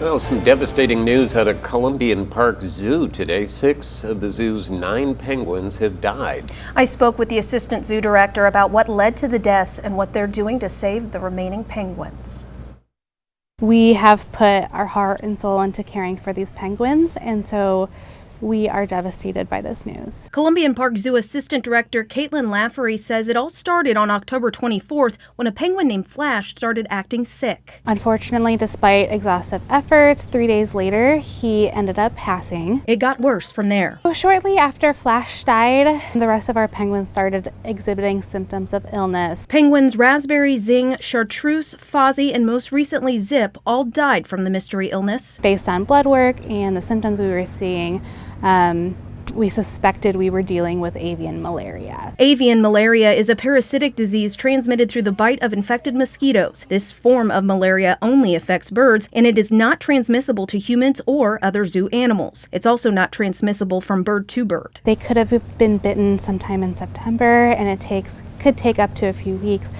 Well, some devastating news out of Columbian Park Zoo today. 6 of the zoo's 9 penguins have died. I spoke with the assistant zoo director about what led to the deaths and what they're doing to save the remaining penguins. We have put our heart and soul into caring for these penguins, and so we are devastated by this news. Columbian Park Zoo Assistant Director Caitlin Laffery says it all started on October 24th when a penguin named Flash started acting sick. Unfortunately, despite exhaustive efforts, 3 days later, he ended up passing. It got worse from there. Shortly after Flash died, the rest of our penguins started exhibiting symptoms of illness. Penguins Raspberry, Zing, Chartreuse, Fozzie, and most recently Zip all died from the mystery illness. Based on blood work and the symptoms we were seeing, we suspected we were dealing with avian malaria. Avian malaria is a parasitic disease transmitted through the bite of infected mosquitoes. This form of malaria only affects birds, and it is not transmissible to humans or other zoo animals. It's also not transmissible from bird to bird. They could have been bitten sometime in September, and it could take up to a few weeks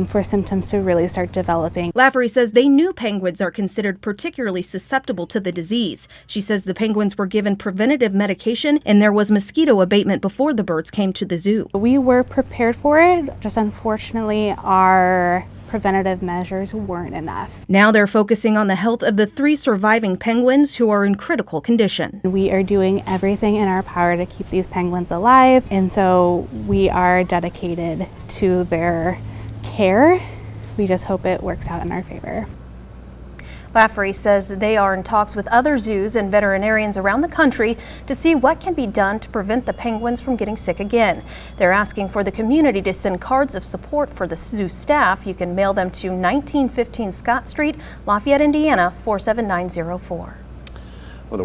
for symptoms to really start developing. Laffery says they knew penguins are considered particularly susceptible to the disease. She says the penguins were given preventative medication and there was mosquito abatement before the birds came to the zoo. We were prepared for it, just unfortunately our preventative measures weren't enough. Now they're focusing on the health of the 3 surviving penguins who are in critical condition. We are doing everything in our power to keep these penguins alive, and so we are dedicated to their care. We just hope it works out in our favor. Laffery says they are in talks with other zoos and veterinarians around the country to see what can be done to prevent the penguins from getting sick again. They're asking for the community to send cards of support for the zoo staff. You can mail them to 1915 Scott Street, Lafayette, Indiana 47904. Well,